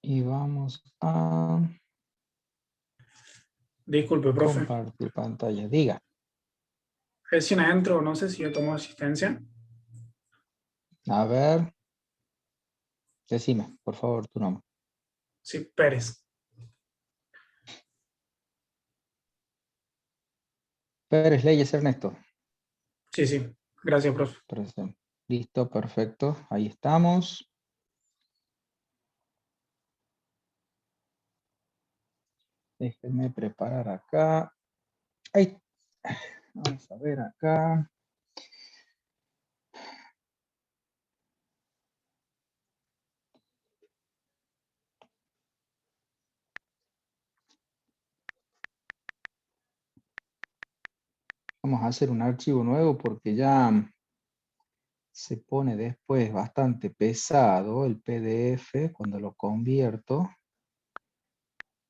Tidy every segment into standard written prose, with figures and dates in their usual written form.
Y vamos a Disculpe, profe. compartir pantalla. Diga. Recién entro, no sé si yo tomo asistencia. A ver. Decime, por favor, tu nombre. Sí, Pérez. Pérez Leyes Ernesto. Sí, sí. Gracias, profe. Presente. Listo, perfecto. Ahí estamos. Déjenme preparar acá. Ahí. Vamos a ver acá. Vamos a hacer un archivo nuevo porque ya se pone después bastante pesado el PDF cuando lo convierto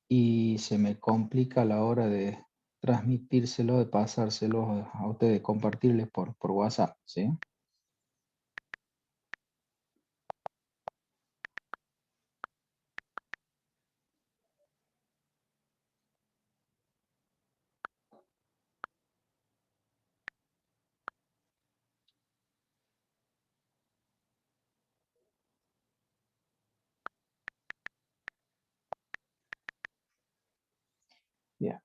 y se me complica a la hora de transmitírselo, de pasárselo a ustedes, compartirles por WhatsApp, ¿sí? Bien.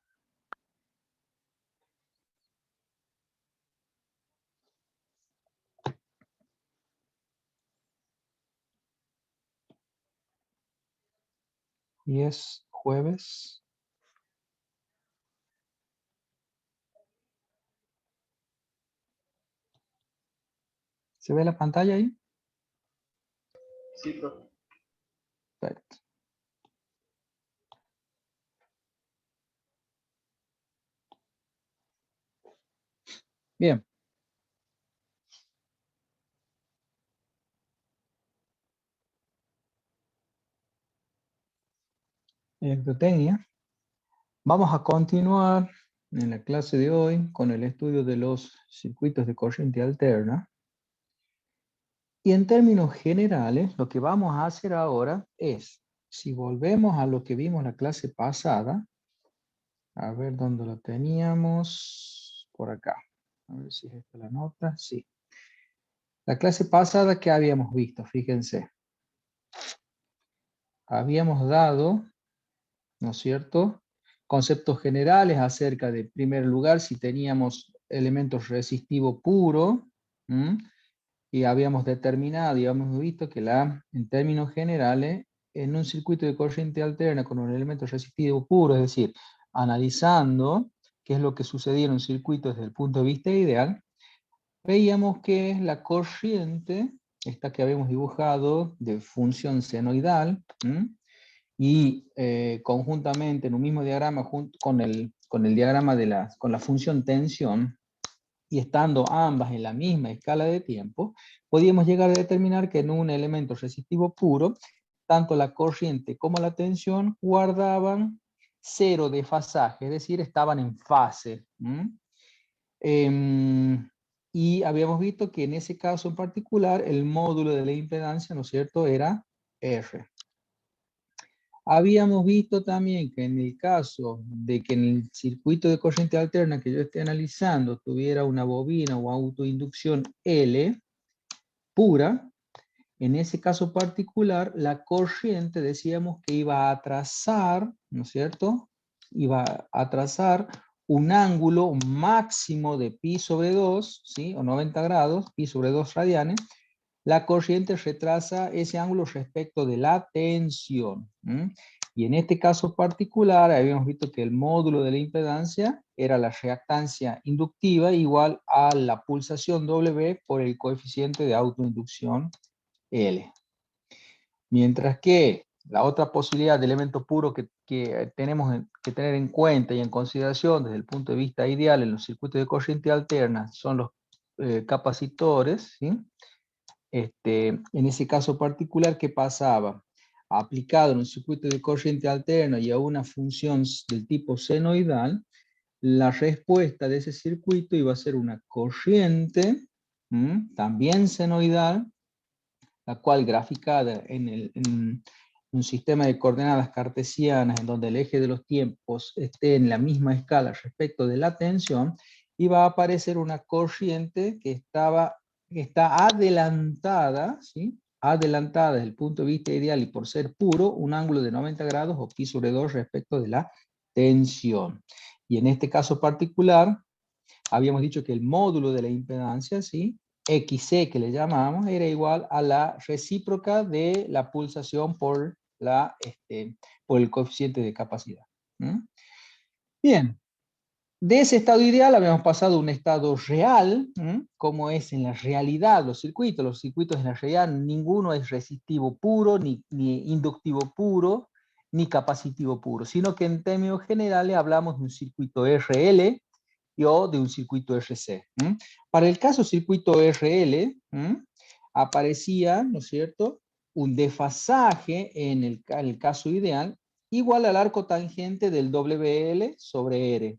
Y es jueves. ¿Se ve la pantalla ahí? Sí, profe. Perfecto. Bien. Electrotecnia. Vamos a continuar en la clase de hoy con el estudio de los circuitos de corriente alterna. Y en términos generales, lo que vamos a hacer ahora es, si volvemos a lo que vimos la clase pasada, a ver dónde lo teníamos, por acá. A ver si es esta la nota, sí. La clase pasada, ¿qué habíamos visto? Fíjense. Habíamos dado, ¿no es cierto?, conceptos generales acerca de, en primer lugar, si teníamos elementos resistivos puros, y habíamos determinado y habíamos visto que en términos generales, en un circuito de corriente alterna con un elemento resistivo puro, es decir, analizando qué es lo que sucedía en un circuito desde el punto de vista ideal, veíamos que la corriente, esta que habíamos dibujado de función senoidal, y conjuntamente en un mismo diagrama con el diagrama con la función tensión, y estando ambas en la misma escala de tiempo, podíamos llegar a determinar que en un elemento resistivo puro, tanto la corriente como la tensión guardaban cero desfasaje, es decir, estaban en fase. Y habíamos visto que en ese caso en particular, el módulo de la impedancia, ¿no es cierto?, era R. Habíamos visto también que en el caso de que en el circuito de corriente alterna que yo esté analizando tuviera una bobina o autoinducción L pura, en ese caso particular la corriente decíamos que iba a trazar, ¿no es cierto?, iba a trazar un ángulo máximo de pi sobre 2, ¿sí?, o 90 grados, pi sobre 2 radianes. La corriente retrasa ese ángulo respecto de la tensión. Y en este caso particular, habíamos visto que el módulo de la impedancia era la reactancia inductiva igual a la pulsación W por el coeficiente de autoinducción L. Mientras que la otra posibilidad de elemento puro que tenemos que tener en cuenta y en consideración desde el punto de vista ideal en los circuitos de corriente alterna son los capacitores, ¿sí? En ese caso particular, ¿qué pasaba? Aplicado en un circuito de corriente alterna y a una función del tipo senoidal, la respuesta de ese circuito iba a ser una corriente, también senoidal, la cual graficada en un sistema de coordenadas cartesianas en donde el eje de los tiempos esté en la misma escala respecto de la tensión, iba a aparecer una corriente que está adelantada, ¿sí? Adelantada desde el punto de vista ideal y por ser puro, un ángulo de 90 grados o pi sobre 2 respecto de la tensión. Y en este caso particular, habíamos dicho que el módulo de la impedancia, ¿sí? XC que le llamamos, era igual a la recíproca de la pulsación por el coeficiente de capacidad. ¿Mm? Bien, de ese estado ideal habíamos pasado a un estado real, como es en la realidad los circuitos. Los circuitos en la realidad ninguno es resistivo puro, ni inductivo puro, ni capacitivo puro, sino que en términos generales hablamos de un circuito RL o de un circuito RC. Para el caso circuito RL, aparecía, ¿no es cierto?, un desfasaje en el caso ideal igual al arco tangente del WL sobre R.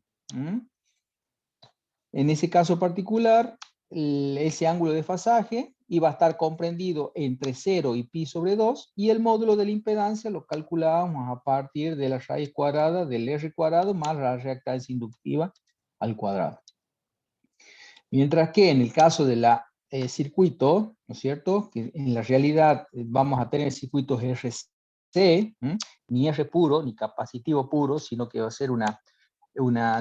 En ese caso particular, ese ángulo de desfasaje iba a estar comprendido entre 0 y pi sobre 2, y el módulo de la impedancia lo calculábamos a partir de la raíz cuadrada del R cuadrado más la reactancia inductiva al cuadrado. Mientras que en el caso de la circuito, ¿no es cierto?, que en la realidad vamos a tener circuitos RC, ni R puro, ni capacitivo puro, sino que va a ser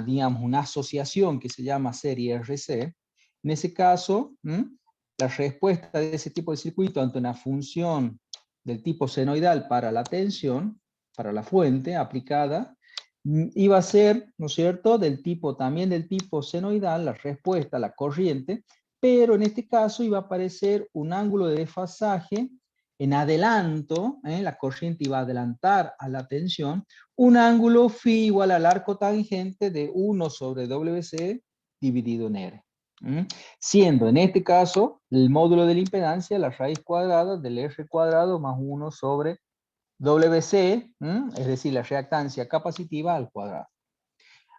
digamos, una asociación que se llama serie RC. En ese caso, la respuesta de ese tipo de circuito ante una función del tipo senoidal para la tensión, para la fuente aplicada, iba a ser, ¿no es cierto?, también del tipo senoidal, la respuesta, la corriente, pero en este caso iba a aparecer un ángulo de desfasaje en adelanto, la corriente iba a adelantar a la tensión, un ángulo phi igual al arco tangente de 1 sobre WC dividido en R. Siendo en este caso el módulo de la impedancia la raíz cuadrada del R cuadrado más 1 sobre WC, es decir, la reactancia capacitiva al cuadrado.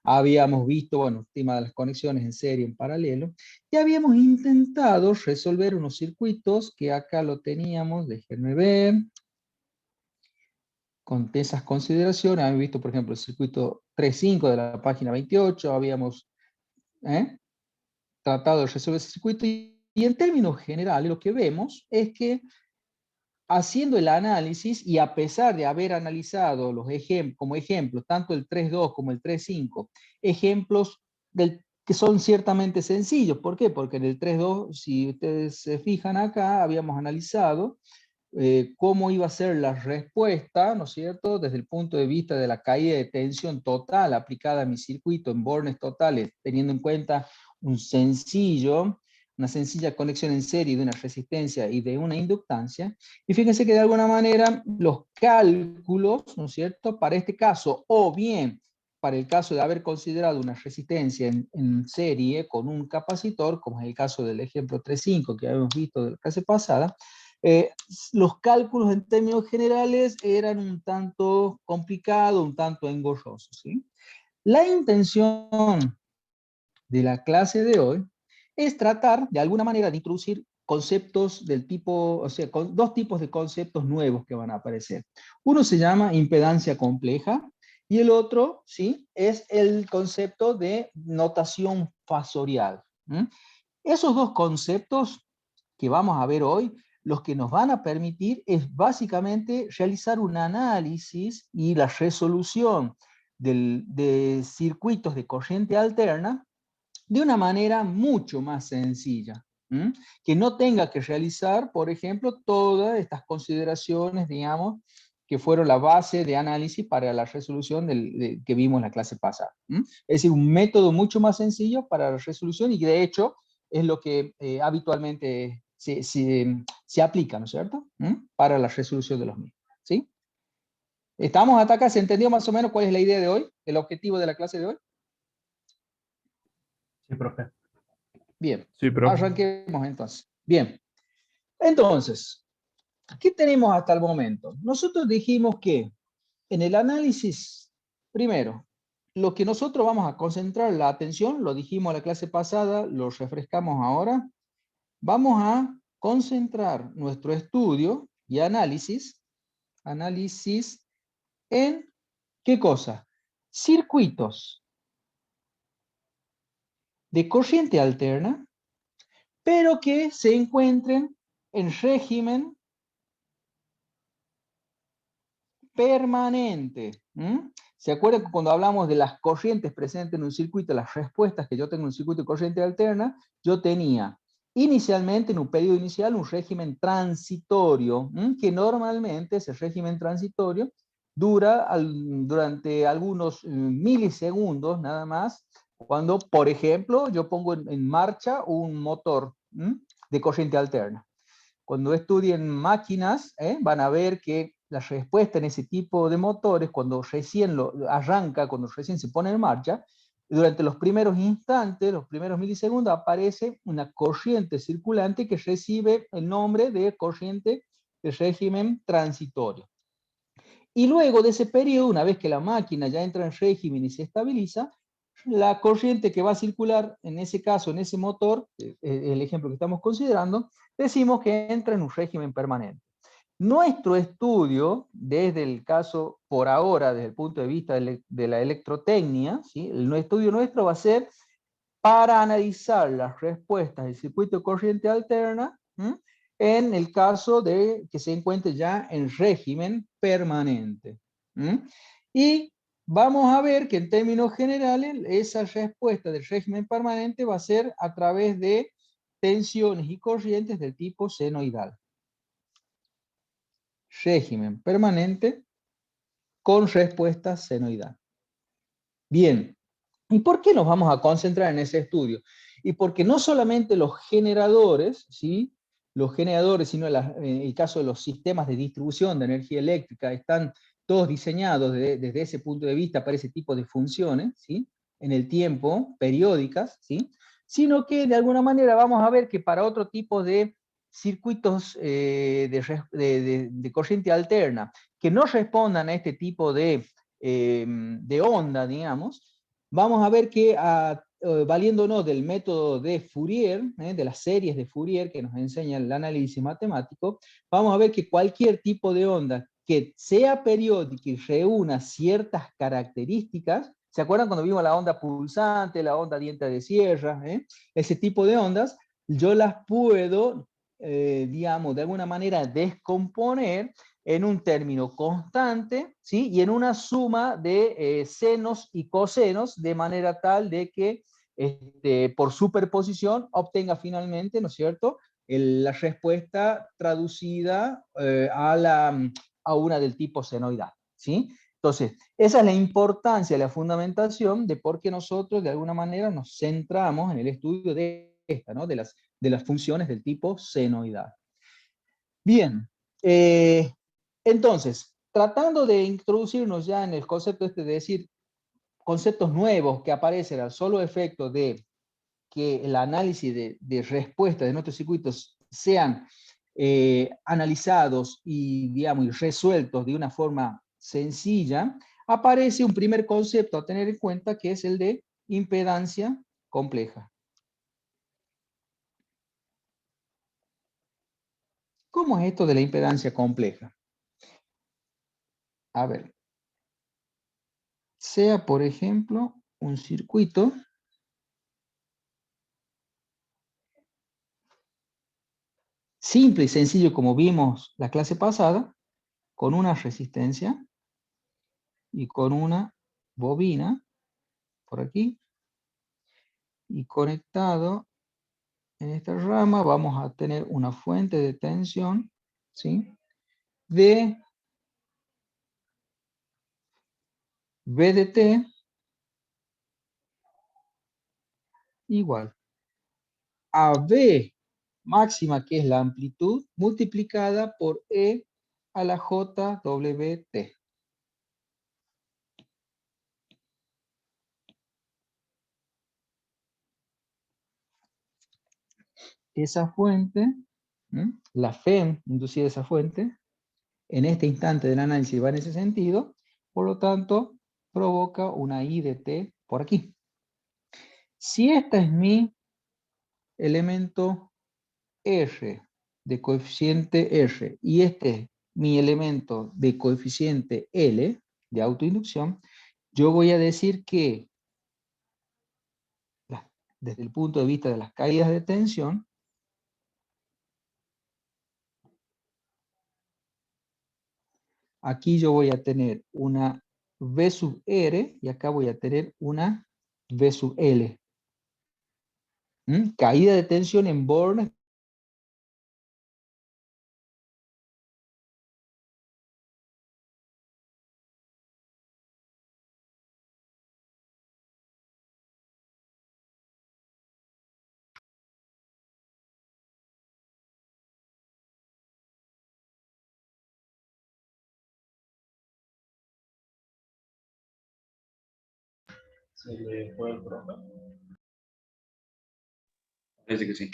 Habíamos visto, bueno, el tema de las conexiones en serie, en paralelo, y habíamos intentado resolver unos circuitos que acá lo teníamos, déjenme ver, con esas consideraciones. Habíamos visto, por ejemplo, el circuito 3.5 de la página 28, habíamos tratado de resolver ese circuito, y en términos generales lo que vemos es que haciendo el análisis, y a pesar de haber analizado como ejemplos, tanto el 3.2 como el 3.5, ejemplos que son ciertamente sencillos. ¿Por qué? Porque en el 3.2, si ustedes se fijan acá, habíamos analizado cómo iba a ser la respuesta, ¿no es cierto?, desde el punto de vista de la caída de tensión total aplicada a mi circuito en bornes totales, teniendo en cuenta una sencilla conexión en serie de una resistencia y de una inductancia. Y fíjense que de alguna manera los cálculos, ¿no es cierto?, para este caso, o bien para el caso de haber considerado una resistencia en serie con un capacitor, como es el caso del ejemplo 3.5 que habíamos visto de la clase pasada, los cálculos en términos generales eran un tanto complicados, un tanto engorrosos, ¿sí? La intención de la clase de hoy es tratar de alguna manera de introducir conceptos del tipo, o sea, dos tipos de conceptos nuevos que van a aparecer. Uno se llama impedancia compleja y el otro, ¿sí?, es el concepto de notación fasorial. Esos dos conceptos que vamos a ver hoy, los que nos van a permitir es básicamente realizar un análisis y la resolución de circuitos de corriente alterna de una manera mucho más sencilla, que no tenga que realizar, por ejemplo, todas estas consideraciones, digamos, que fueron la base de análisis para la resolución que vimos en la clase pasada. Es decir, un método mucho más sencillo para la resolución, y de hecho es lo que habitualmente se aplica, ¿no es cierto?, para la resolución de los mismos, ¿sí? ¿Estamos hasta acá? ¿Se entendió más o menos cuál es la idea de hoy, el objetivo de la clase de hoy? Sí, profe. Bien, Sí, profe. arranquemos entonces. Bien, entonces, ¿qué tenemos hasta el momento? Nosotros dijimos que en el análisis, primero, lo que nosotros vamos a concentrar la atención, lo dijimos en la clase pasada, lo refrescamos ahora, vamos a concentrar nuestro estudio y análisis en, ¿qué cosa? Circuitos de corriente alterna, pero que se encuentren en régimen permanente. ¿Se acuerdan que cuando hablamos de las corrientes presentes en un circuito, las respuestas que yo tengo en un circuito de corriente alterna, yo tenía inicialmente, en un periodo inicial, un régimen transitorio, que normalmente ese régimen transitorio dura durante algunos milisegundos nada más, cuando, por ejemplo, yo pongo en marcha un motor de corriente alterna. Cuando estudien máquinas, van a ver que la respuesta en ese tipo de motores, cuando recién lo arranca, cuando recién se pone en marcha, durante los primeros instantes, los primeros milisegundos, aparece una corriente circulante que recibe el nombre de corriente de régimen transitorio. Y luego de ese periodo, una vez que la máquina ya entra en régimen y se estabiliza, la corriente que va a circular, en ese caso, en ese motor, el ejemplo que estamos considerando, decimos que entra en un régimen permanente. Nuestro estudio, desde el caso por ahora, desde el punto de vista de la electrotecnia, ¿sí? El estudio nuestro va a ser para analizar las respuestas del circuito de corriente alterna, en el caso de que se encuentre ya en régimen permanente. Y vamos a ver que en términos generales esa respuesta del régimen permanente va a ser a través de tensiones y corrientes del tipo senoidal. Régimen permanente con respuesta senoidal. Bien, ¿y por qué nos vamos a concentrar en ese estudio? Y porque no solamente los generadores, ¿sí? Los generadores, sino en el caso de los sistemas de distribución de energía eléctrica, están todos diseñados desde ese punto de vista para ese tipo de funciones, ¿sí? En el tiempo, periódicas, ¿sí? Sino que de alguna manera vamos a ver que para otro tipo de circuitos de corriente alterna que no respondan a este tipo de onda, digamos, vamos a ver que valiéndonos del método de Fourier, de las series de Fourier que nos enseña el análisis matemático, vamos a ver que cualquier tipo de onda que sea periódica y reúna ciertas características, ¿se acuerdan cuando vimos la onda pulsante, la onda diente de sierra? Ese tipo de ondas, yo las puedo, digamos, de alguna manera descomponer en un término constante, ¿sí? Y en una suma de senos y cosenos, de manera tal de que por superposición obtenga finalmente, ¿no es cierto?, la respuesta traducida a una del tipo senoidal, ¿sí? Entonces, esa es la importancia, la fundamentación de por qué nosotros de alguna manera nos centramos en el estudio de esta, ¿no? De las funciones del tipo senoidal. Bien, entonces, tratando de introducirnos ya en el concepto de decir conceptos nuevos que aparecen al solo efecto de que el análisis de respuesta de nuestros circuitos sean analizados y, digamos, y resueltos de una forma sencilla, aparece un primer concepto a tener en cuenta que es el de impedancia compleja. ¿Cómo es esto de la impedancia compleja? A ver, sea por ejemplo un circuito simple y sencillo como vimos la clase pasada, con una resistencia y con una bobina por aquí, y conectado en esta rama vamos a tener una fuente de tensión, ¿sí?, de V de T igual a V máxima, que es la amplitud, multiplicada por E a la JWT. Esa fuente, la FEM inducida a esa fuente, en este instante del análisis va en ese sentido, por lo tanto, provoca una I de T por aquí. Si este es mi elemento R, de coeficiente R y este es mi elemento de coeficiente L de autoinducción, yo voy a decir que desde el punto de vista de las caídas de tensión, aquí yo voy a tener una V sub R y acá voy a tener una V sub L. Caída de tensión en bornes. ¿Se le fue el profe? Parece que sí.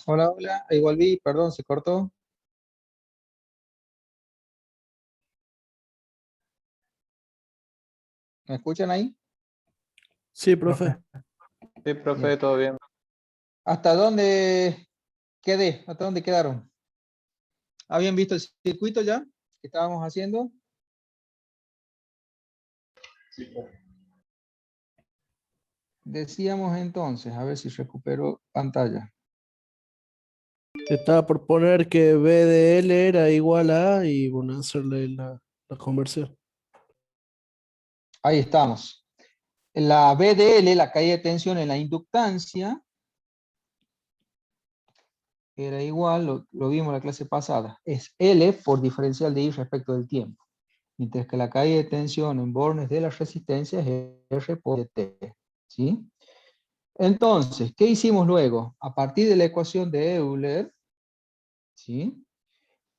Hola, hola, ahí volví, perdón, se cortó. ¿Me escuchan ahí? Sí, profe. Sí, profe, Bien. todo bien. ¿Hasta dónde quedé? ¿Hasta dónde quedaron? ¿Habían visto el circuito ya que estábamos haciendo? Sí, profe. Decíamos entonces, a ver si recupero pantalla. Estaba por poner que B de L era igual a A y bueno, hacerle la conversión. Ahí estamos. La BDL, la caída de tensión en la inductancia, era igual, lo vimos en la clase pasada, es L por diferencial de I respecto del tiempo. Mientras que la caída de tensión en bornes de las resistencias es R por T. ¿Sí? Entonces, ¿qué hicimos luego? A partir de la ecuación de Euler, ¿sí?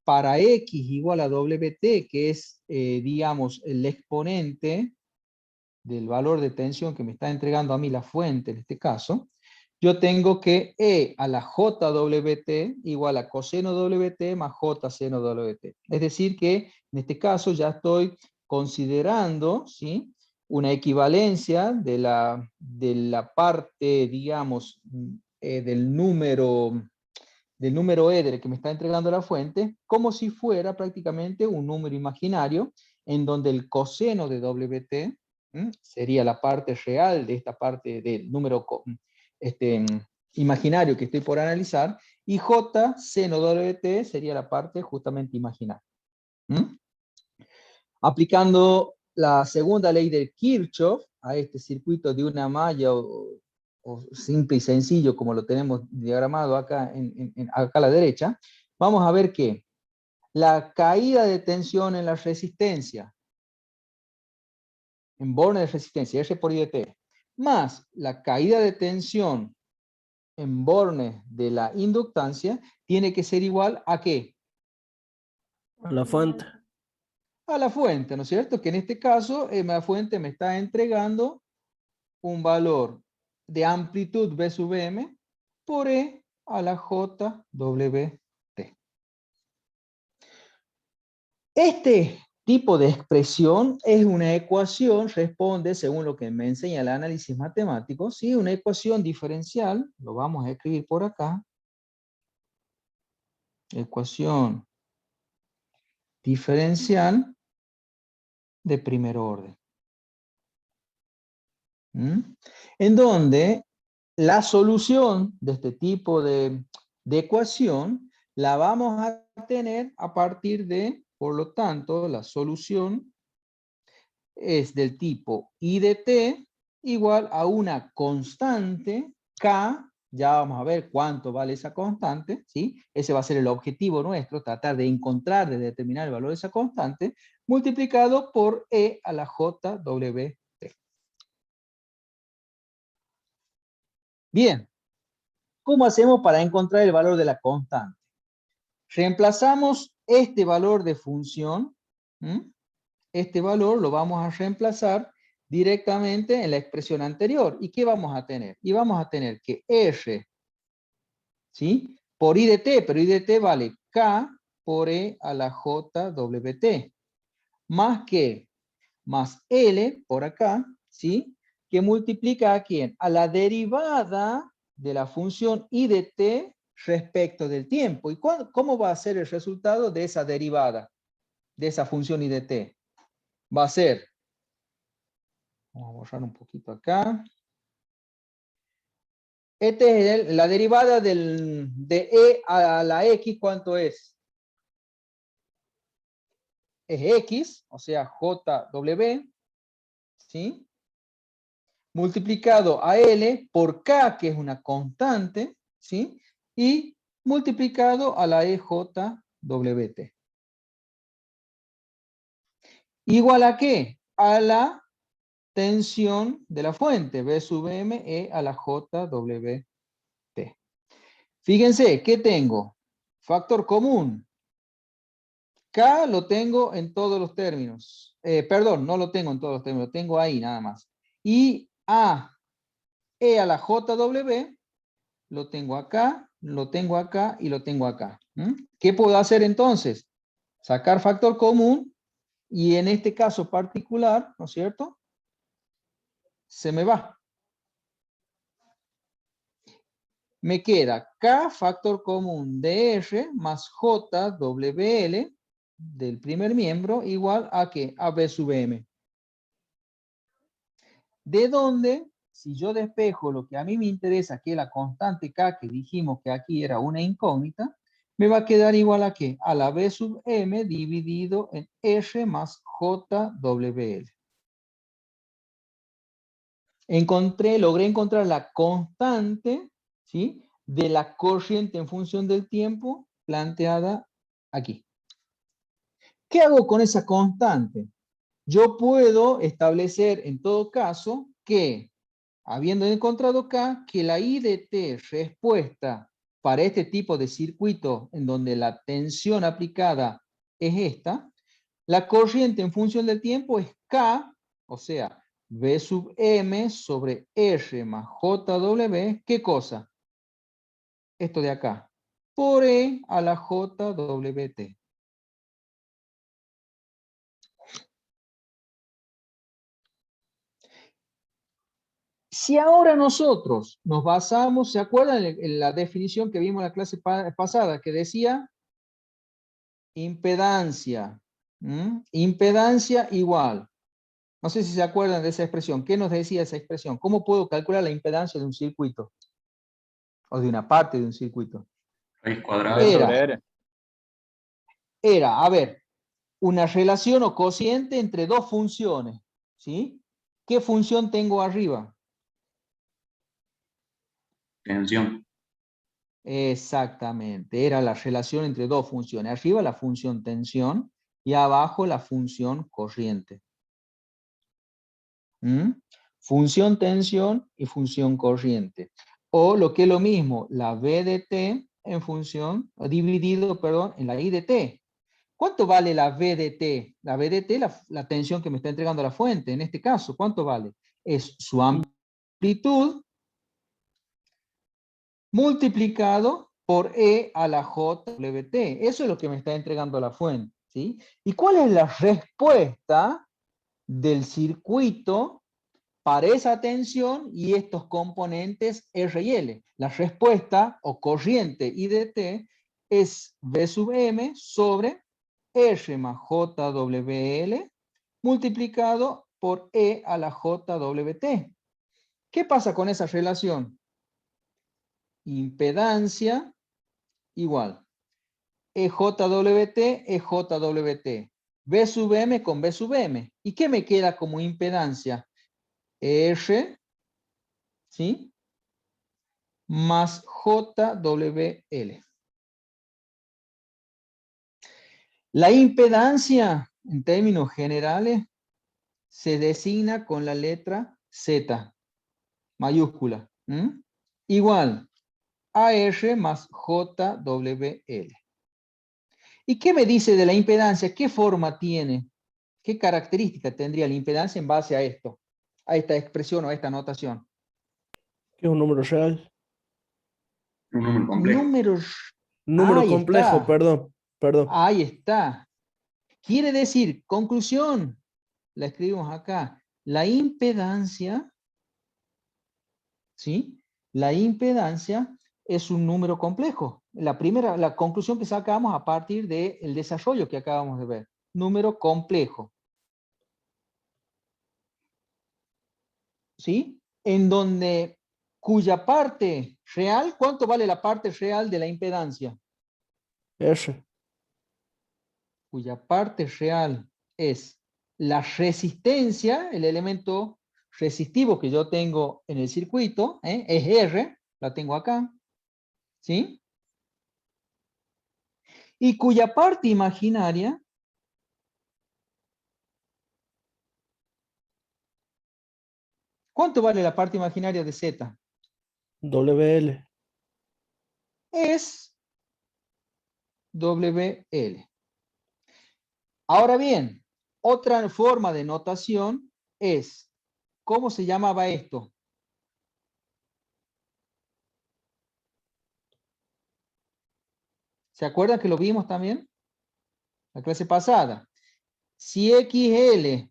Para X igual a WT, que es, digamos, el exponente del valor de tensión que me está entregando a mí la fuente en este caso, yo tengo que E a la JWT igual a coseno WT más J seno WT. Es decir que en este caso ya estoy considerando, ¿sí?, una equivalencia de la parte, digamos, del número E del que me está entregando la fuente, como si fuera prácticamente un número imaginario, en donde el coseno de WT sería la parte real de esta parte del número imaginario que estoy por analizar, y J seno WT sería la parte justamente imaginaria. Aplicando la segunda ley de Kirchhoff a este circuito de una malla o simple y sencillo como lo tenemos diagramado acá, acá a la derecha, vamos a ver que la caída de tensión en la resistencia, en bornes de resistencia, R por IDT, más la caída de tensión en bornes de la inductancia, tiene que ser igual ¿a qué? A la fuente. A la fuente, ¿no es cierto? Que en este caso la fuente me está entregando un valor de amplitud B sub M por E a la JWT. Este tipo de expresión es una ecuación, responde, según lo que me enseña el análisis matemático, ¿sí? Una ecuación diferencial, lo vamos a escribir por acá, ecuación diferencial de primer orden. En donde la solución de este tipo de ecuación la vamos a tener a partir de, por lo tanto, la solución es del tipo I de t igual a una constante K, ya vamos a ver cuánto vale esa constante, ¿sí? Ese va a ser el objetivo nuestro, tratar de encontrar, de determinar el valor de esa constante, multiplicado por E a la JWT. Bien, ¿cómo hacemos para encontrar el valor de la constante? Reemplazamos este valor de función, este valor lo vamos a reemplazar directamente en la expresión anterior. ¿Y qué vamos a tener? Y vamos a tener que R, ¿sí?, por I de t, pero I de t vale K por E a la JWT, más que, más L por acá, ¿sí?, que multiplica a ¿quién? A la derivada de la función I de t respecto del tiempo. ¿Y cómo va a ser el resultado de esa derivada, de esa función I de t? Va a ser, vamos a borrar un poquito acá. Esta es la derivada de E a la X, ¿cuánto es? Es X, o sea, JW, ¿sí?, multiplicado a L por K, que es una constante, ¿sí?, y multiplicado a la EJWT. ¿Igual a qué? A la tensión de la fuente, B sub M, E a la JWT. Fíjense, ¿qué tengo? Factor común. K lo tengo en todos los términos. Perdón, no lo tengo en todos los términos, lo tengo ahí nada más. Y A, E a la JW, lo tengo acá y lo tengo acá. ¿Qué puedo hacer entonces? Sacar factor común y en este caso particular, ¿no es cierto?, se me va. me queda K factor común de R más J WL del primer miembro igual a ¿qué? A B sub M. De donde, si yo despejo lo que a mí me interesa, que es la constante K, que dijimos que aquí era una incógnita, me va a quedar igual a ¿qué? A la B sub M dividido en R más JWL. Logré encontrar la constante, ¿sí?, de la corriente en función del tiempo planteada aquí. ¿Qué hago con esa constante? Yo puedo establecer en todo caso que, habiendo encontrado K, que la I de T respuesta para este tipo de circuito en donde la tensión aplicada es esta, la corriente en función del tiempo es K, o sea, V sub M sobre R más JW, ¿qué cosa? Esto de acá, por E a la JWT. Si ahora nosotros nos basamos, ¿se acuerdan en la definición que vimos en la clase pasada? Que decía impedancia. Impedancia igual. No sé si se acuerdan de esa expresión. ¿Qué nos decía esa expresión? ¿Cómo puedo calcular la impedancia de un circuito? O de una parte de un circuito. Raíz cuadrada. B sobre R. Era, a ver, una relación o cociente entre dos funciones. ¿Sí? ¿Qué función tengo arriba? Tensión. Exactamente, era la relación entre dos funciones. Arriba la función tensión y abajo la función corriente. Función tensión y función corriente. O lo que es lo mismo, la V de T en función, dividido, perdón, en la I de T. ¿Cuánto vale la V de T? La V de T, la tensión que me está entregando la fuente, en este caso, ¿cuánto vale? Es su amplitud multiplicado por E a la JWT. Eso es lo que me está entregando la fuente, ¿sí? ¿Y cuál es la respuesta del circuito para esa tensión y estos componentes R y L? La respuesta o corriente I de T es V sub M sobre R más JWL multiplicado por E a la JWT. ¿Qué pasa con esa relación? Impedancia igual EJWT, EJWT. V sub M con V sub M. ¿Y qué me queda como impedancia? R, ¿sí? Más JWL. La impedancia, en términos generales, se designa con la letra Z, mayúscula. Igual, AR más JWL. ¿Y qué me dice de la impedancia? ¿Qué forma tiene? ¿Qué característica tendría la impedancia en base a esto? A esta expresión o a esta notación. ¿Qué es un número real? Un número complejo. Números. Número Ahí complejo, está. perdón. Ahí está. Quiere decir, conclusión, la escribimos acá. La impedancia, ¿sí? La impedancia es un número complejo. La conclusión que sacamos a partir del desarrollo que acabamos de ver. Número complejo. ¿Sí? En donde cuya parte real, ¿cuánto vale la parte real de la impedancia? R. Cuya parte real es la resistencia, el elemento resistivo que yo tengo en el circuito, es R, la tengo acá, ¿sí? Y cuya parte imaginaria, ¿cuánto vale la parte imaginaria de Z? WL. Es WL. Ahora bien, otra forma de notación es, ¿cómo se llamaba esto? ¿Se acuerdan que lo vimos también? La clase pasada. Si XL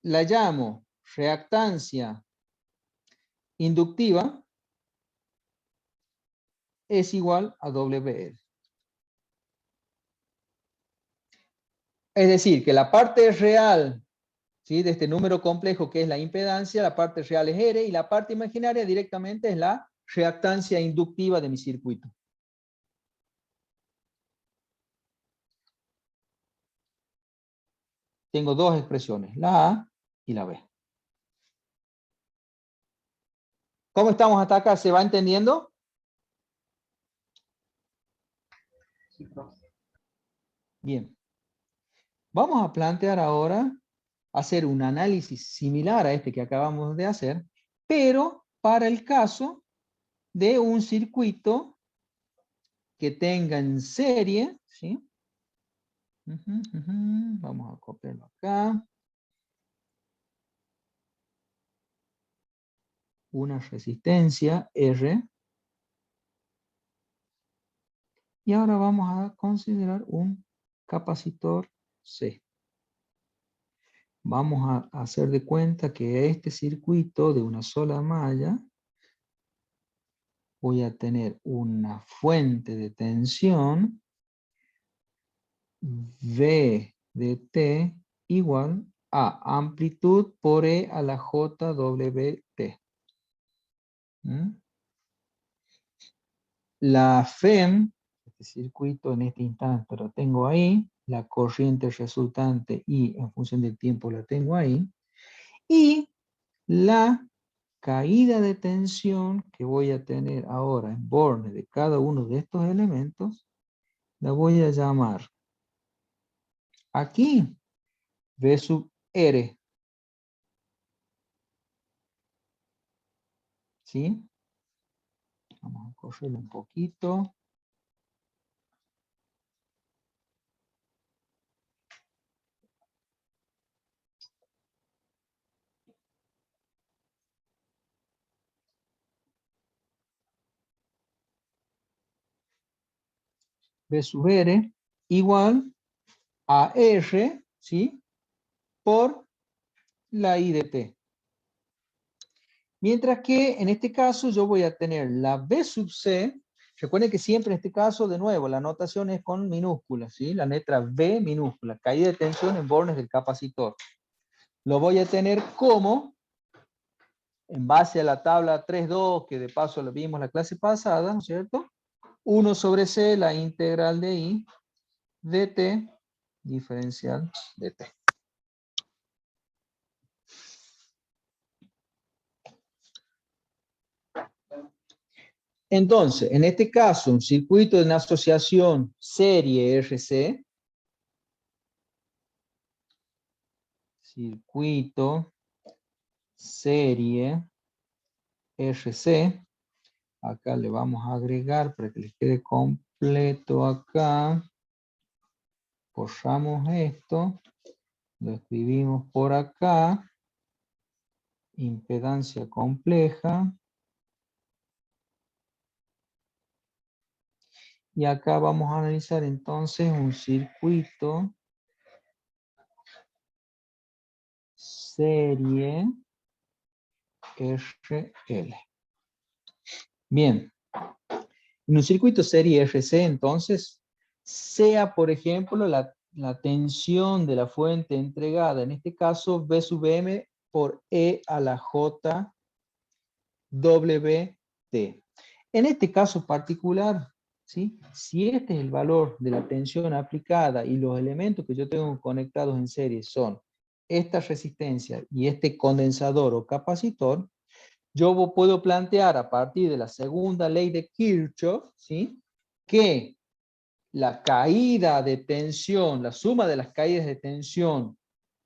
la llamo reactancia inductiva, es igual a WL. Es decir, que la parte real, ¿sí?, de este número complejo que es la impedancia, la parte real es R y la parte imaginaria directamente es la reactancia inductiva de mi circuito. Tengo dos expresiones, la A y la B. ¿Cómo estamos hasta acá? ¿Se va entendiendo? Bien. Vamos a plantear ahora hacer un análisis similar a este que acabamos de hacer, pero para el caso de un circuito que tenga en serie, ¿sí? Vamos a copiarlo acá. Una resistencia R. Y ahora vamos a considerar un capacitor C. Vamos a hacer de cuenta que este circuito de una sola malla voy a tener una fuente de tensión V de T igual a amplitud por E a la JWT. La FEM, este circuito en este instante lo tengo ahí, la corriente resultante I en función del tiempo la tengo ahí, y la caída de tensión que voy a tener ahora en bornes de cada uno de estos elementos, la voy a llamar aquí V sub R. ¿Sí? Vamos a correrlo un poquito. V sub R igual a R, ¿sí?, por la I de T. Mientras que en este caso yo voy a tener la V sub C. Recuerden que siempre en este caso, de nuevo, la notación es con minúsculas, ¿sí? La letra V minúscula, caída de tensión en bornes del capacitor. Lo voy a tener como, en base a la tabla 3.2, que de paso lo vimos la clase pasada, ¿no es cierto? 1 sobre C, la integral de I, dt, diferencial de T. Entonces, en este caso, un circuito de una asociación serie RC, circuito serie RC, acá le vamos a agregar para que les quede completo acá, borramos esto, lo escribimos por acá, impedancia compleja, y acá vamos a analizar entonces un circuito serie RL. Bien, en un circuito serie RC, entonces, sea, por ejemplo, la tensión de la fuente entregada, en este caso, V sub M por E a la J WT. En este caso particular, ¿sí?, si este es el valor de la tensión aplicada y los elementos que yo tengo conectados en serie son esta resistencia y este condensador o capacitor, yo puedo plantear a partir de la segunda ley de Kirchhoff, ¿sí?, que la caída de tensión, la suma de las caídas de tensión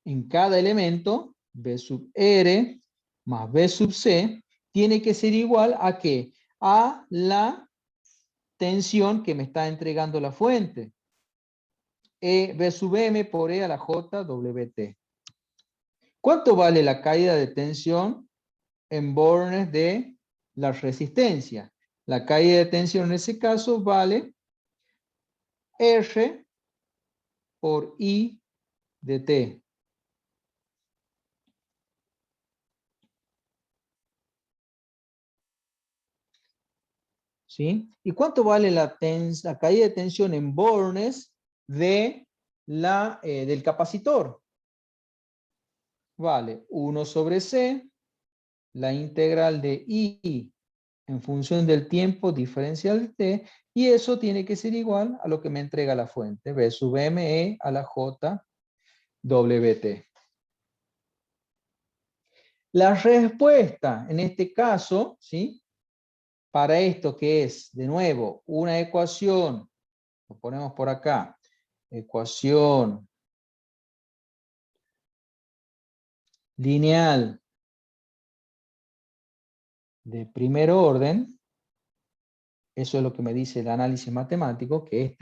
en cada elemento, V sub R más V sub C, tiene que ser igual a ¿qué? A la tensión que me está entregando la fuente. V sub M por E a la JWT. ¿Cuánto vale la caída de tensión en bornes de la resistencia? La caída de tensión en ese caso vale R por I de T. ¿Sí? ¿sí? ¿Y cuánto vale la caída de tensión en bornes del capacitor? Vale 1 sobre C, la integral de I en función del tiempo diferencial de T, y eso tiene que ser igual a lo que me entrega la fuente, V sub ME a la J WT. La respuesta, en este caso, ¿sí? Para esto que es, de nuevo, una ecuación, lo ponemos por acá, ecuación lineal de primer orden, eso es lo que me dice el análisis matemático, que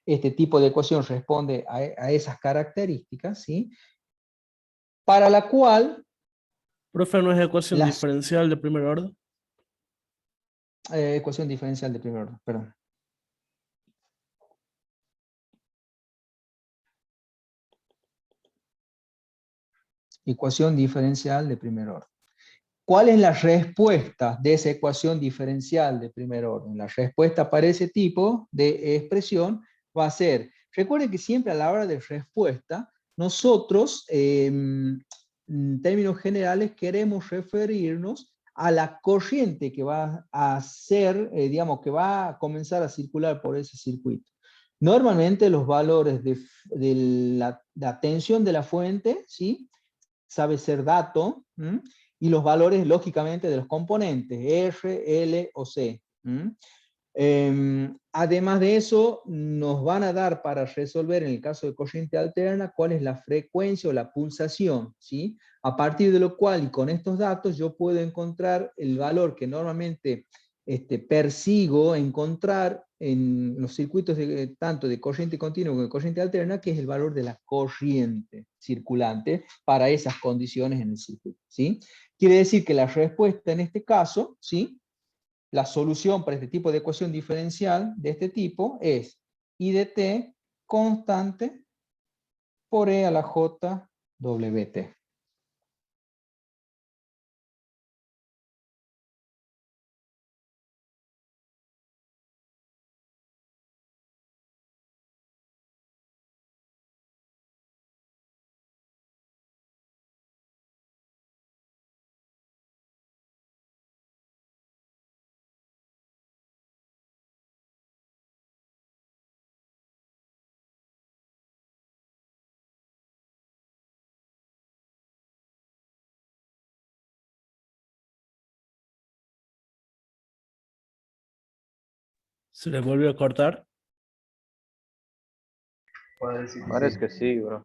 este tipo de ecuación responde a esas características, ¿sí? Para la cual Profe, ¿no es ecuación las diferencial de primer orden? ecuación diferencial de primer orden, perdón. Ecuación diferencial de primer orden. ¿Cuál es la respuesta de esa ecuación diferencial de primer orden? La respuesta para ese tipo de expresión va a ser, recuerden que siempre a la hora de respuesta, nosotros, en términos generales, queremos referirnos a la corriente que va a ser, digamos, que va a comenzar a circular por ese circuito. Normalmente los valores de la tensión de la fuente, ¿sí? Sabe ser dato, ¿m? Y los valores, lógicamente, de los componentes, R, L o C. Además de eso, nos van a dar para resolver, en el caso de corriente alterna, cuál es la frecuencia o la pulsación, ¿sí? A partir de lo cual, y con estos datos, yo puedo encontrar el valor que normalmente persigo encontrar en los circuitos tanto de corriente continua como de corriente alterna, que es el valor de la corriente circulante para esas condiciones en el circuito, ¿sí? Quiere decir que la respuesta en este caso, ¿sí? La solución para este tipo de ecuación diferencial de este tipo es I de t constante por E a la J WT. ¿Se le volvió a cortar? Parece que sí, bro.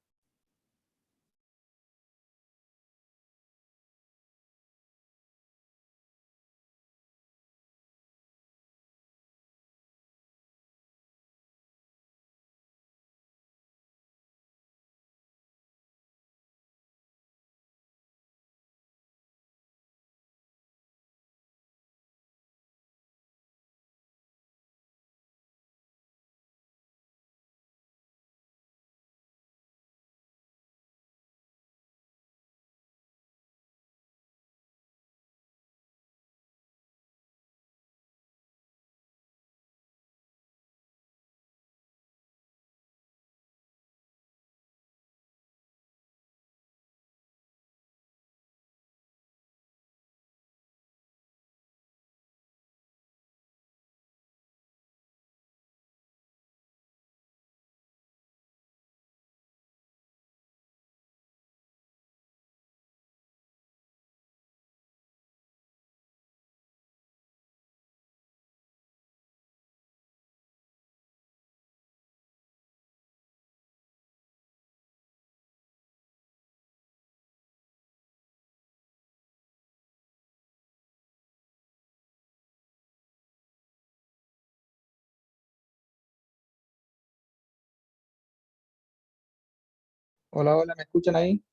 Hola, hola, ¿me escuchan ahí?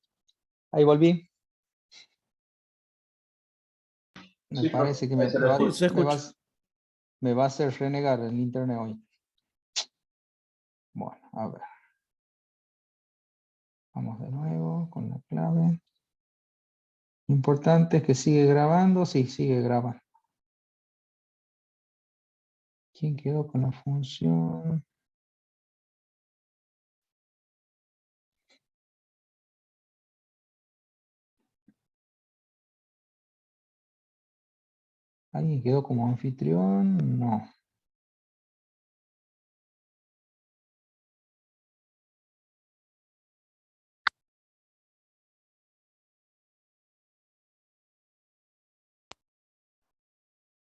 Ahí volví. Me Sí, profe, parece que ahí se le Sí, escucha. se escucha. me va a hacer renegar el internet hoy. Bueno, a ver. Vamos de nuevo con la clave. Lo importante es que sigue grabando. Sí, sigue grabando. ¿Quién quedó con la función? ¿Alguien quedó como anfitrión? No.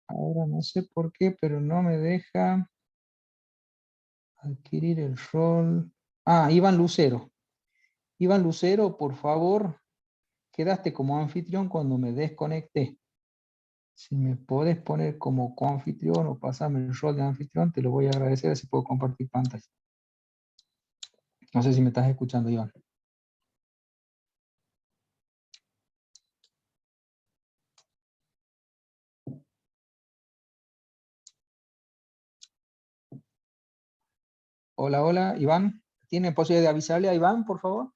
Ahora no sé por qué, pero no me deja adquirir el rol. Ah, Iván Lucero. Iván Lucero, por favor, quedaste como anfitrión cuando me desconecté. Si me podés poner como coanfitrión o pasarme el rol de anfitrión, te lo voy a agradecer, así puedo compartir pantalla. No sé si me estás escuchando, Iván. Hola, hola, Iván. ¿Tiene posibilidad de avisarle a Iván, por favor?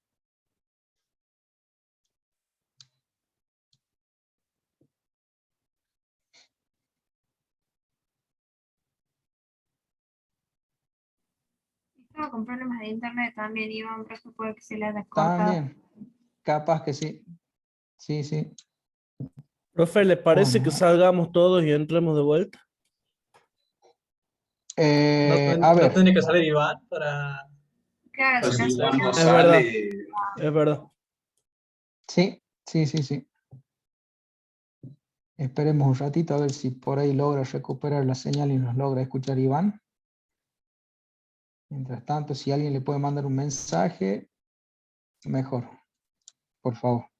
Estaba con problemas de internet también, Iván, por eso puede que se le haya cortado. También. Capaz que sí. Sí, sí. Profe, ¿le parece que Bueno. salgamos todos y entremos de vuelta? A No ver. tiene que salir Iván para... Claro, Pues si si no Iván no Es verdad, sale, es verdad. Sí, sí, sí, sí. Esperemos un ratito a ver si por ahí logra recuperar la señal y nos logra escuchar Iván. Mientras tanto, si alguien le puede mandar un mensaje, mejor, por favor.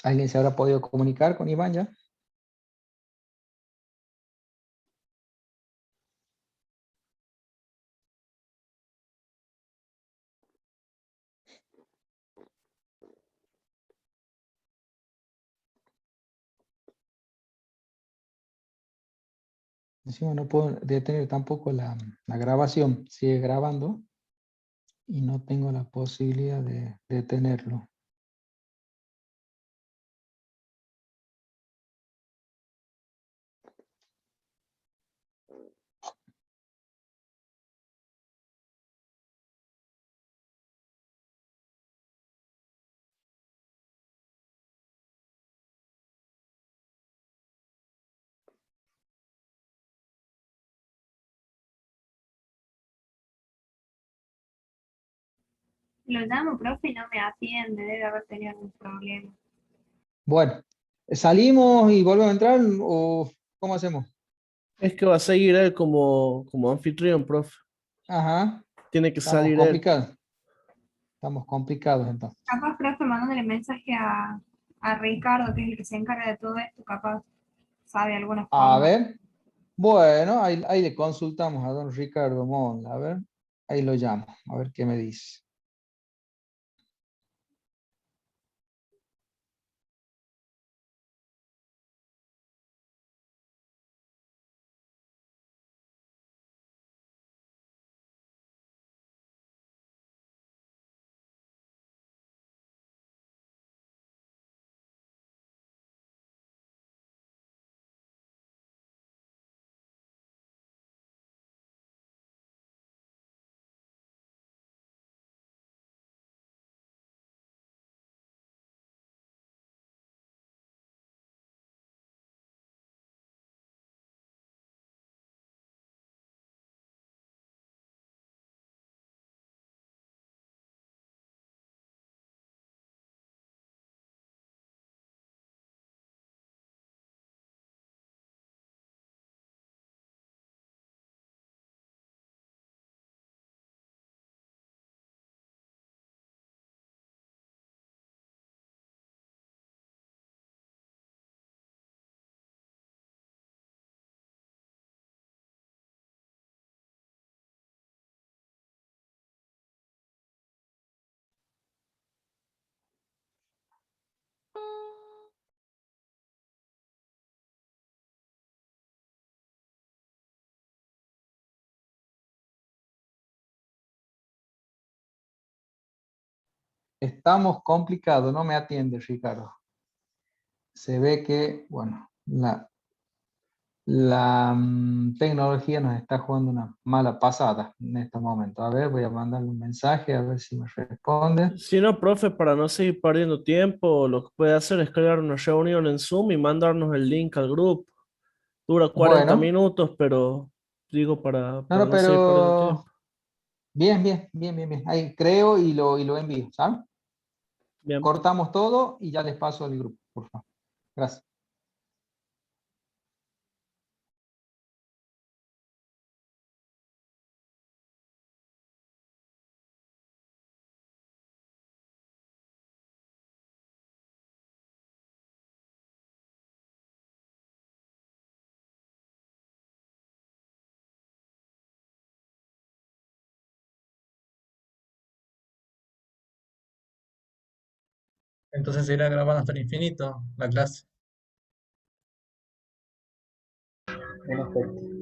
¿Alguien se habrá podido comunicar con Iván ya? Encima no puedo detener tampoco la grabación. Sigue grabando y no tengo la posibilidad de detenerlo. lo llamo, profe, y no me atiende, debe haber tenido algún problema. Bueno, ¿salimos y volvemos a entrar o cómo hacemos? Es que va a seguir él como anfitrión, profe. Ajá, Tiene que estamos salir él. complicados. Estamos complicados entonces. Capaz, profe, mandándole mensaje a Ricardo, que es el que se encarga de todo esto, capaz sabe alguna A forma. ver, bueno, ahí le consultamos a don Ricardo Monla. A ver, ahí lo llamo, a ver qué me dice. Estamos complicados, no me atiende Ricardo. Se ve que, bueno, la tecnología nos está jugando una mala pasada en este momento. A ver, voy a mandarle un mensaje a ver si me responde. Si no, profe, para no seguir perdiendo tiempo, lo que puede hacer es crear una reunión en Zoom y mandarnos el link al grupo. Dura 40 Bueno, minutos, pero digo no, para no, no seguir perdiendo pero tiempo. bien. Ahí creo y lo envío, ¿sabes? Bien. Cortamos todo y ya les paso al grupo, por favor. Gracias. Entonces se irá grabando hasta el infinito la clase. En efecto.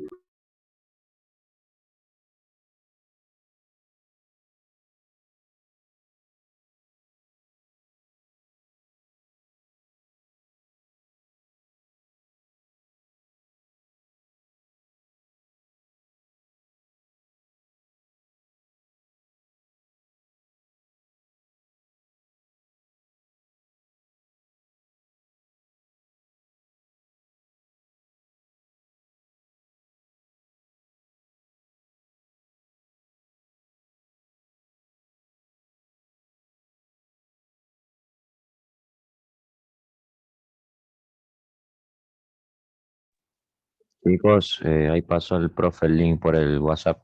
Chicos, ahí pasó el profe el link por el WhatsApp.